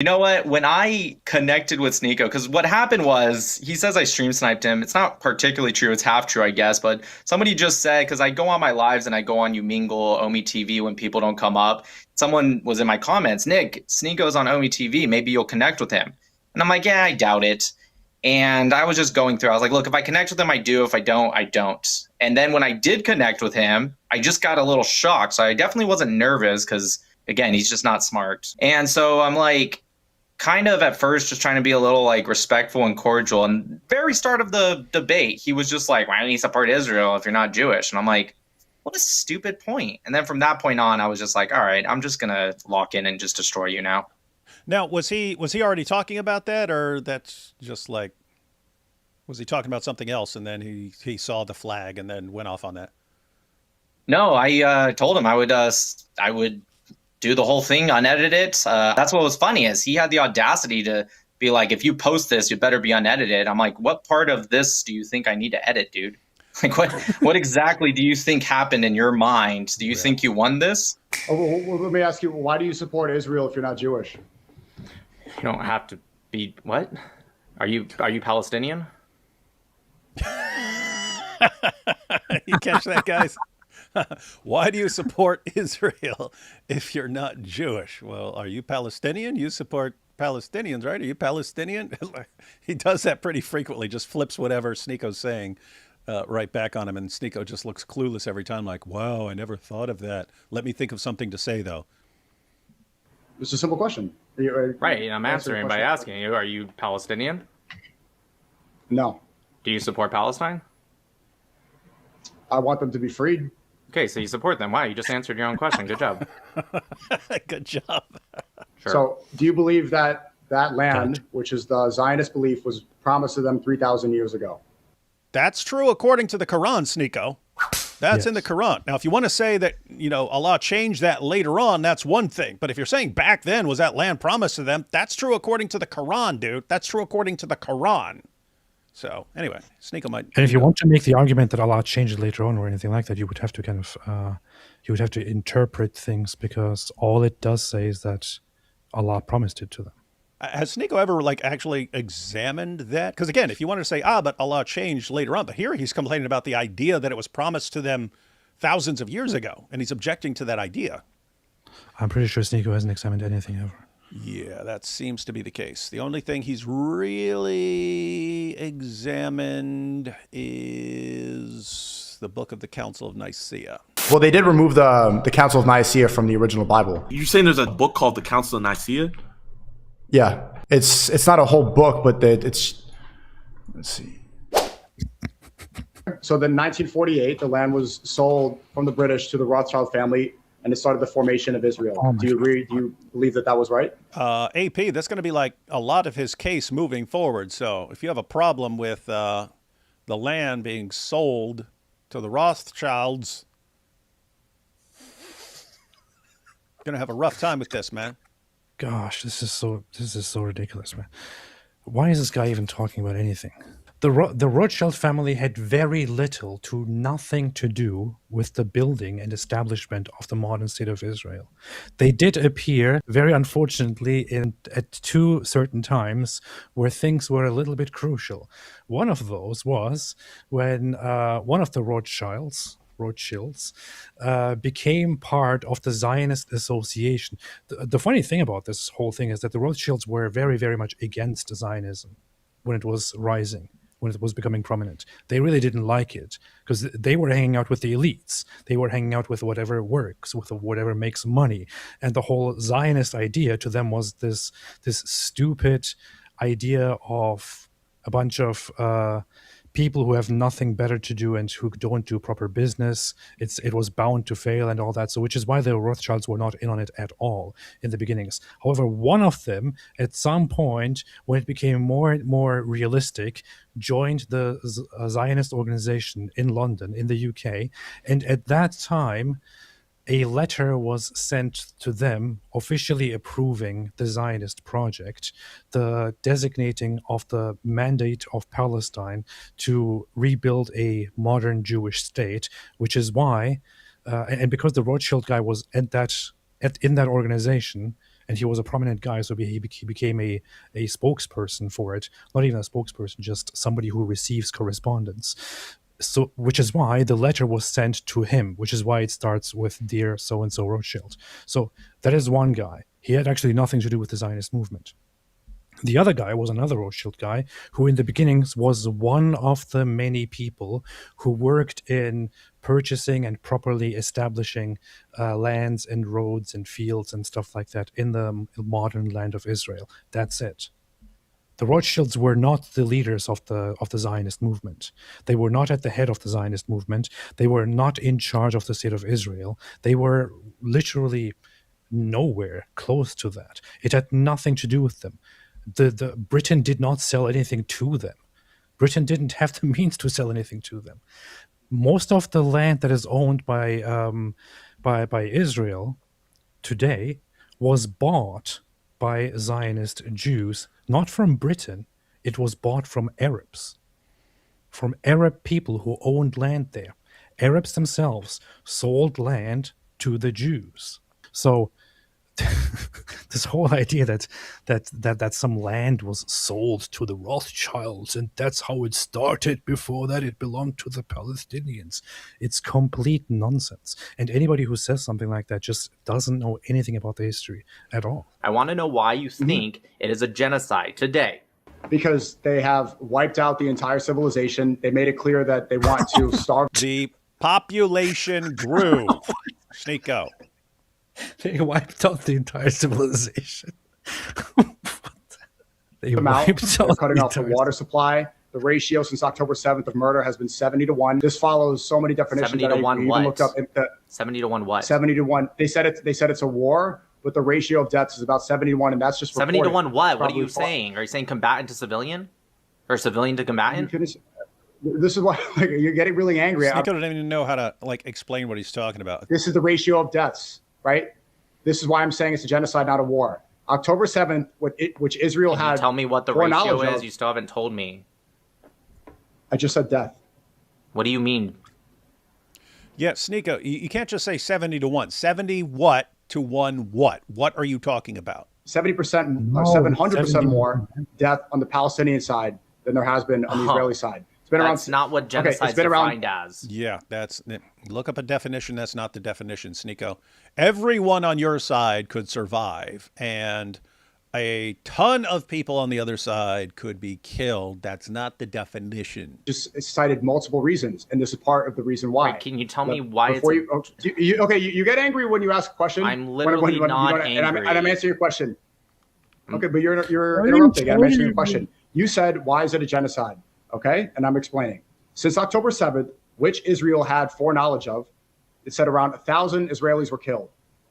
You know what? When I connected with Sneako, because what happened was he says I stream sniped him. It's not particularly true. It's half true, I guess. But somebody just said, because I go on my lives and I go on You Mingle, Omi TV when people don't come up. Someone was in my comments, Nick, Sneako's on Omi TV. Maybe you'll connect with him. And I'm like, yeah, I doubt it. And I was just going through. I was like, look, if I connect with him, I do. If I don't, I don't. And then when I did connect with him, I just got a little shocked. So I definitely wasn't nervous because, again, he's just not smart. And so I'm like, kind of at first just trying to be a little like respectful and cordial. And very start of the debate, he was just like, why don't you support Israel if you're not Jewish? And I'm like, what a stupid point. And then from that point on, I was just like, all right, I'm just gonna lock in and just destroy you now. Now, was he already talking about that, or that's just like was he talking about something else and then he saw the flag and then went off on that? No, I told him I would do the whole thing unedited. That's what was funny is he had the audacity to be like, if you post this, you better be unedited. I'm like, what part of this do you think I need to edit, dude? Like, what exactly do you think happened in your mind? Do you Yeah. think you won this? Oh, well, let me ask you, why do you support Israel if you're not Jewish? You don't have to be what? Are you Palestinian? You catch that, guys? Why do you support Israel if you're not Jewish? Well, are you Palestinian? You support Palestinians, right? Are you Palestinian? He does that pretty frequently, just flips whatever Sneako's saying right back on him. And Sneako just looks clueless every time, like, wow, I never thought of that. Let me think of something to say, though. It's a simple question. Right, and I'm Answer the answering by question. asking you, are you Palestinian? No, Do you support Palestine? I want them to be freed. Okay, so you support them. Wow, you just answered your own question. Good job. Good job. Sure. So do you believe that that land, which is the Zionist belief, was promised to them 3,000 years ago? That's true according to the Quran, Sneako. That's in the Quran. Now, if you want to say that, Allah changed that later on, that's one thing. But if you're saying back then was that land promised to them, that's true according to the Quran, dude. That's true according to the Quran. So anyway, Sneako might. And if you want to make the argument that Allah changed it later on or anything like that, you would have to you would have to interpret things, because all it does say is that Allah promised it to them. Has Sneako ever actually examined that? Because again, if you want to say, but Allah changed later on, but here he's complaining about the idea that it was promised to them thousands of years ago, and he's objecting to that idea. I'm pretty sure Sneako hasn't examined anything ever. Yeah, that seems to be the case. The only thing he's really examined is the Book of the Council of Nicaea. Well, they did remove the Council of Nicaea from the original Bible. You saying there's a book called the Council of Nicaea? Yeah, it's not a whole book, but it's, let's see. So then 1948, the land was sold from the British to the Rothschild family, and it started the formation of Israel. Oh Do you agree? Do you believe that that was right? AP, that's going to be like a lot of his case moving forward. So if you have a problem with the land being sold to the Rothschilds, you're going to have a rough time with this, man. Gosh, this is so ridiculous, man. Why is this guy even talking about anything? The Rothschild family had very little to nothing to do with the building and establishment of the modern state of Israel. They did appear, very unfortunately, at two certain times where things were a little bit crucial. One of those was when one of the Rothschilds became part of the Zionist Association. The funny thing about this whole thing is that the Rothschilds were very, very much against Zionism when it was rising, when it was becoming prominent. They really didn't like it because they were hanging out with the elites. They were hanging out with whatever works, with whatever makes money. And the whole Zionist idea to them was this stupid idea of a bunch of people who have nothing better to do and who don't do proper business. It was bound to fail and all that. So which is why the Rothschilds were not in on it at all in the beginnings. However, one of them, at some point, when it became more and more realistic, joined the Zionist organization in London, in the UK. And at that time, a letter was sent to them officially approving the Zionist project, the designating of the mandate of Palestine to rebuild a modern Jewish state, which is why, and because the Rothschild guy was in that organization, and he was a prominent guy, so he became a spokesperson for it. Not even a spokesperson, just somebody who receives correspondence. So, which is why the letter was sent to him, which is why it starts with "Dear so and so Rothschild." So that is one guy. He had actually nothing to do with the Zionist movement. The other guy was another Rothschild guy who in the beginnings was one of the many people who worked in purchasing and properly establishing lands and roads and fields and stuff like that in the modern land of Israel. That's it. The Rothschilds were not the leaders of the Zionist movement. They were not at the head of the Zionist movement. They were not in charge of the state of Israel. They were literally nowhere close to that. It had nothing to do with them. The Britain did not sell anything to them. Britain didn't have the means to sell anything to them. Most of the land that is owned by Israel today was bought by Zionist Jews, not from Britain. It was bought from Arabs, from Arab people who owned land there. Arabs themselves sold land to the Jews. So this whole idea that some land was sold to the Rothschilds and that's how it started, before that it belonged to the Palestinians, it's complete nonsense. And anybody who says something like that just doesn't know anything about the history at all. I want to know why you think it is a genocide today. Because they have wiped out the entire civilization. They made it clear that they want to starve. The population grew. Sneako. They wiped out the entire civilization. They them out. wiped They're out cutting off the water supply. The ratio since October 7th of murder has been 70-1. This follows so many definitions 70 that to 1 I even what? looked up. 70 to 1 what? 70-1. They said it's a war, but the ratio of deaths is about 70-1, and that's just 70 to reported. 1 what? What are Probably you saying? Are you saying combatant to civilian? Or civilian to combatant? This is why you're getting really angry. Sneako doesn't even know how to explain what he's talking about. This is the ratio of deaths, right? This is why I'm saying it's a genocide, not a war. October 7th, which Israel Can you had. tell me what the ratio is? You still haven't told me. I just said death. What do you mean? Yeah, Sneako, you can't just say 70 to 1. 70 what to 1 what? What are you talking about? 70%, No, 700% more death on the Palestinian side than there has been on the Israeli side. It's been That's around. not what genocide is defined as. Yeah, look up a definition. That's not the definition, Sneako. Everyone on your side could survive, and a ton of people on the other side could be killed. That's not the definition. Just cited multiple reasons, and this is part of the reason why. Wait, can you tell me why it's... You get angry when you ask a question. I'm literally not angry. And I'm answering your question. Okay, but you're interrupting. I'm answering your question. You said, why is it a genocide? Okay, and I'm explaining. Since October 7th, which Israel had foreknowledge of, it said around 1,000 Israelis were killed.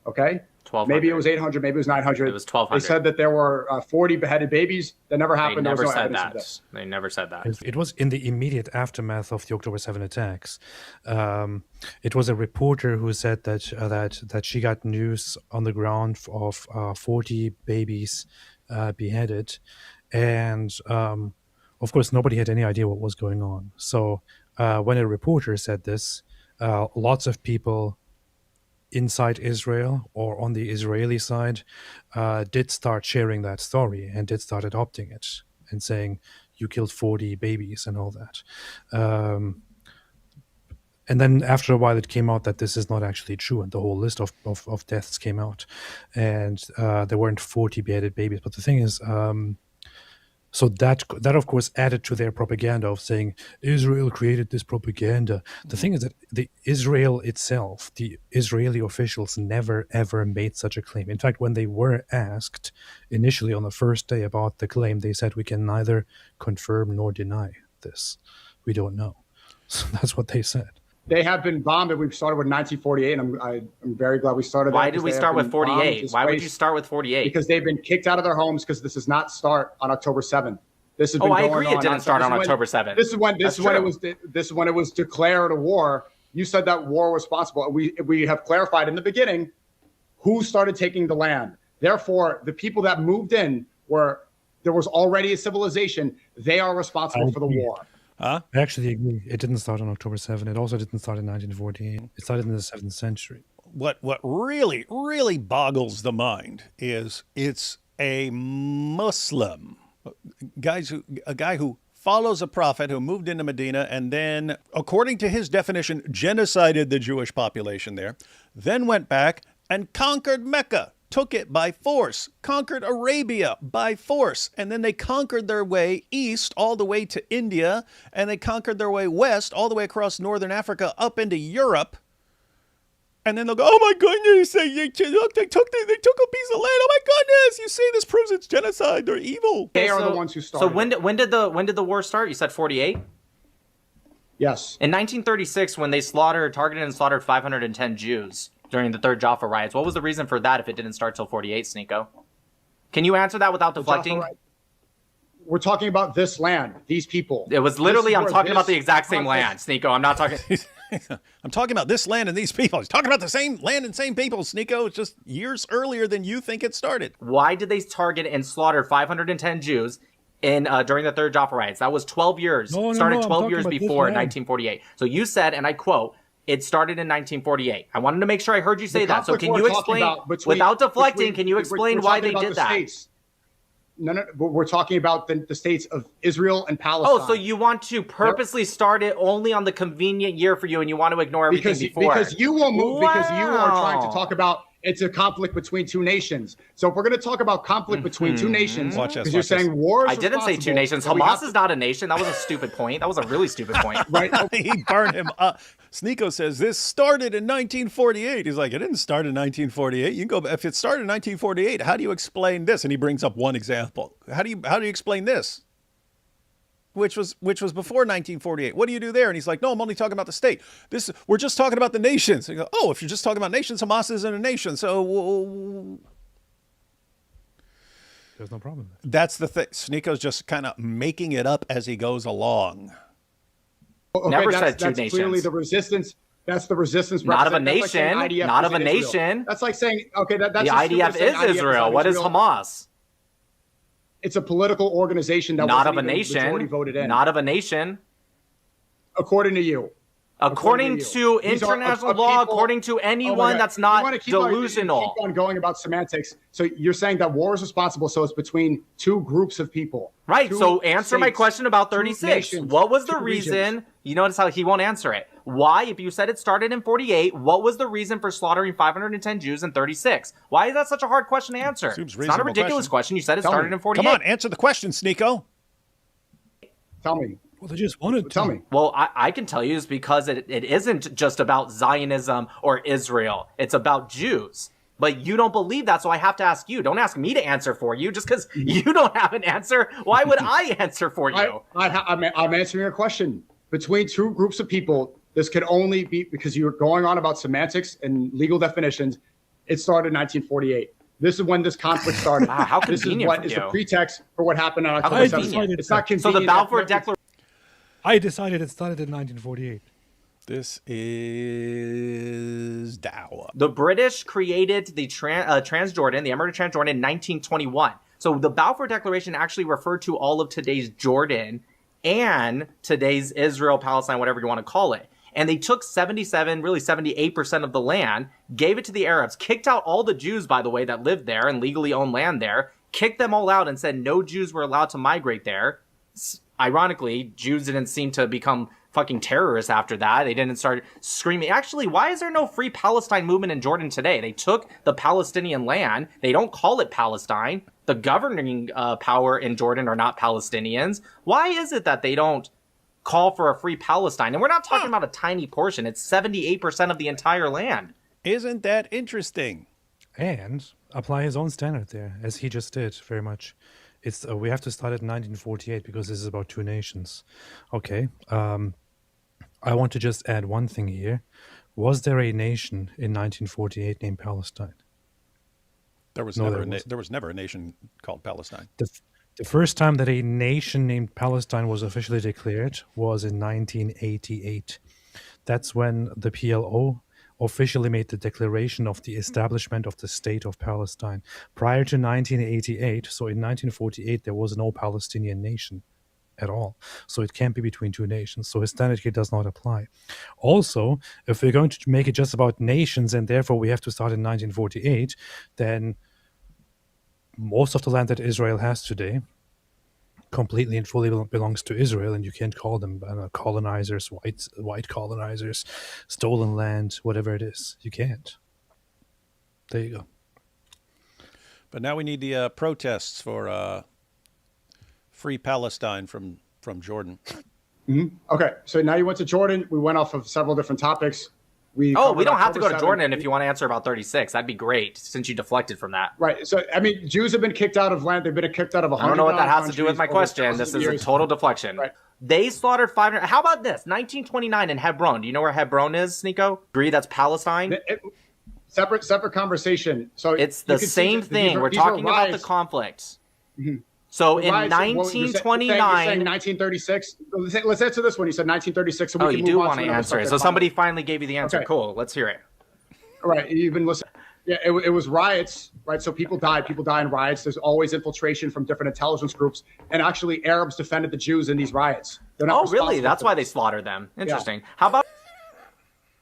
Okay? 1,200. Maybe it was 800, maybe it was 900. It was 1,200. They said that there were 40 beheaded babies. That never happened. They never there was no said evidence of that. this. They never said that. It was in the immediate aftermath of the October 7 attacks. It was a reporter who said that she got news on the ground of 40 babies beheaded, and of course nobody had any idea what was going on. So when a reporter said this, lots of people inside Israel or on the Israeli side did start sharing that story and did start adopting it and saying, you killed 40 babies and all that. And then after a while, it came out that this is not actually true, and the whole list of deaths came out, and there weren't 40 beheaded babies. But the thing is, so that of course added to their propaganda of saying Israel created this propaganda. The thing is that the Israel itself, the Israeli officials, never ever made such a claim. In fact, when they were asked initially on the first day about the claim, they said, we can neither confirm nor deny this. We don't know. So that's what they said. They have been bombed, and we've started with 1948, and I'm very glad we started that. Why did we start with 48? Why would you start with 48? Because they've been kicked out of their homes, because this does not start on October 7th. This has been I going agree it didn't start on October 7th. This is when it was declared a war. You said that war was responsible. We have clarified in the beginning who started taking the land. Therefore, the people that moved in there was already a civilization. They are responsible for the war. Huh? I actually agree. It didn't start on October 7. It also didn't start in 1948. It started in the 7th century. what really boggles the mind is it's a Muslim a guy who follows a prophet who moved into Medina and then, according to his definition, genocided the Jewish population there, then went back and conquered Mecca, took it by force, conquered Arabia by force, and then they conquered their way east all the way to India, and they conquered their way west all the way across northern Africa up into Europe. And then they'll go, oh my goodness, they took a piece of land. Oh my goodness, you see, this proves it's genocide. They're evil. They are the ones who started. So when did the war start? You said 48? Yes. In 1936, when they targeted and slaughtered 510 Jews during the Third Jaffa riots, what was the reason for that if it didn't start till 48, Sneako? Can you answer that without deflecting? We're talking about this land, these people. It was literally, I'm talking about the exact same land, Sneako. I'm not talking... I'm talking about this land and these people. He's talking about the same land and same people, Sneako. It's just years earlier than you think it started. Why did they target and slaughter 510 Jews during the Third Jaffa riots? That was 12 years. Started 12 years before 1948. So you said, and I quote, it started in 1948. I wanted to make sure I heard you say that. So can you explain, without deflecting, can you explain why they did that? No, we're talking about the states of Israel and Palestine. Oh, so you want to purposely start it only on the convenient year for you, and you want to ignore everything before? Because you will move. Wow. Because you are trying to talk about it's a conflict between two nations. So if we're going to talk about conflict between two nations, because you're saying war. I didn't say two nations. Hamas is not a nation. That was a stupid point. That was a really stupid point. Right? He burned him up. Sneako says this started in 1948. He's like, it didn't start in 1948. You can go. If it started in 1948, how do you explain this? And he brings up one example. How do you explain this? Which was before 1948. What do you do there? And he's like, no, I'm only talking about the state. We're just talking about the nations. And you go, oh, if you're just talking about nations, Hamas isn't a nation. So there's no problem. That's the thing. Sneako's just kind of making it up as he goes along. Okay, Never said two that's nations. Clearly the resistance. That's the resistance. Not of a nation. Like not of a nation. That's like saying, okay, that's the IDF is Israel. What is Hamas? It's a political organization that not wasn't of a even nation. majority voted in. Not of a nation. According to you. According to international law, according to anyone that's not delusional. You keep on going about semantics. So you're saying that war is responsible, so it's between two groups of people. Right. So answer my question about 36. What was the reason? You notice how he won't answer it. Why, if you said it started in 48, what was the reason for slaughtering 510 Jews in 36? Why is that such a hard question to answer? It's not a ridiculous question. You said it started in 48. Come on, answer the question, Sneako. Tell me. Well, they just wanted to. Tell me. Well, I can tell you it's because it isn't just about Zionism or Israel. It's about Jews. But you don't believe that, so I have to ask you. Don't ask me to answer for you. Just because you don't have an answer, why would I answer for you? I'm answering your question. Between two groups of people, this could only be because you're going on about semantics and legal definitions. It started in 1948. This is when this conflict started. How convenient. This is what is the pretext for what happened on October 7th. It's not convenient. So the Balfour Declaration. I decided it started in 1948. This is Dow. The British created the Transjordan, the Emirate of Transjordan, in 1921. So the Balfour Declaration actually referred to all of today's Jordan and today's Israel, Palestine, whatever you want to call it. And they took 77, really 78% of the land, gave it to the Arabs, kicked out all the Jews, by the way, that lived there and legally owned land there, kicked them all out and said no Jews were allowed to migrate there. Ironically, Jews didn't seem to become fucking terrorists after that. They didn't start screaming. Actually, why is there no free Palestine movement in Jordan today? They took the Palestinian land. They don't call it Palestine. The governing power in Jordan are not Palestinians. Why is it that they don't call for a free Palestine? And we're not talking about a tiny portion. It's 78% of the entire land. Isn't that interesting? And apply his own standard there, as he just did, very much. It's we have to start at 1948 because this is about two nations. Okay. I want to just add one thing here. Was there a nation in 1948 named Palestine? There was never a nation called Palestine. The first time that a nation named Palestine was officially declared was in 1988. That's when the PLO officially made the declaration of the establishment of the State of Palestine. Prior to 1988, so in 1948, there was no Palestinian nation. at all. So it can't be between two nations. So his standard here does not apply. Also, if we're going to make it just about nations and therefore we have to start in 1948, then most of the land that Israel has today completely and fully belongs to Israel, and you can't call them colonizers, white colonizers, stolen land, whatever it is. You can't. There you go. But now we need the protests for free Palestine from Jordan. Okay, so now you went to Jordan. We went off of several different topics. We don't have to go to October 7th. Jordan if you want to answer about 36. That'd be great, since you deflected from that. Right. So, I mean, Jews have been kicked out of land. They've been kicked out of 100. I don't know what that has to do with my question. This is a total deflection. Right. They slaughtered 500. How about this? 1929 in Hebron. Do you know where Hebron is, Sneako? Agree that's Palestine? Separate conversation. So it's the same thing. We're talking about the conflict. Mm-hmm. So in Right, 1929, you're saying 1936. Let's answer this one. You said 1936. So you do want to answer it. So somebody finally gave you the answer. Okay. Cool. Let's hear it. All right. You've been listening. Yeah, it was riots, right? So people died. People die in riots. There's always infiltration from different intelligence groups. And actually, Arabs defended the Jews in these riots. Oh, really? That's why they slaughtered them. Interesting. Yeah. How about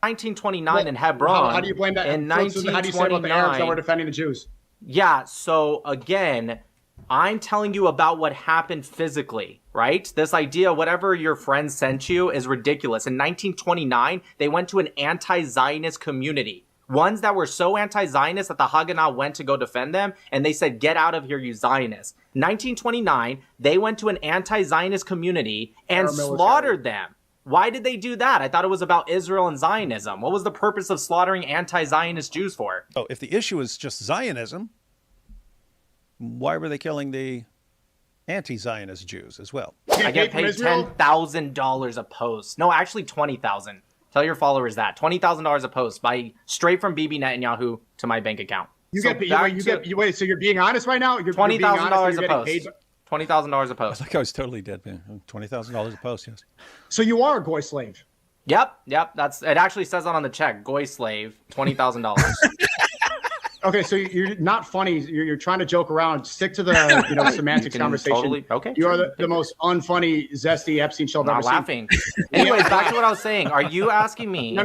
1929 in Hebron? How do you blame that? In 1929, how do you say about the Arabs that were defending the Jews? Yeah. So again, I'm telling you about what happened physically, right? This idea, whatever your friends sent you, is ridiculous. In 1929, they went to an anti-Zionist community. Ones that were so anti-Zionist that the Haganah went to go defend them, and they said, get out of here, you Zionists. 1929, they went to an anti-Zionist community and slaughtered them. Why did they do that? I thought it was about Israel and Zionism. What was the purpose of slaughtering anti-Zionist Jews for? Oh, if the issue is just Zionism, why were they killing the anti-Zionist Jews as well? I get paid $10,000 a post. No, actually $20,000. Tell your followers that $20,000 a post straight from Bibi Netanyahu to my bank account. Wait. So you're being honest right now? You're $20,000 a post. $20,000 a post. I think I was totally dead, man. $20,000 a post, yes. So you are a goy slave. Yep. It actually says that on the check. Goy slave, $20,000. Okay, so you're not funny. You're trying to joke around. Stick to the semantics conversation. Totally, okay. You are the most unfunny, zesty Epstein show I've ever seen. Not laughing. Anyways, back to what I was saying. Are you asking me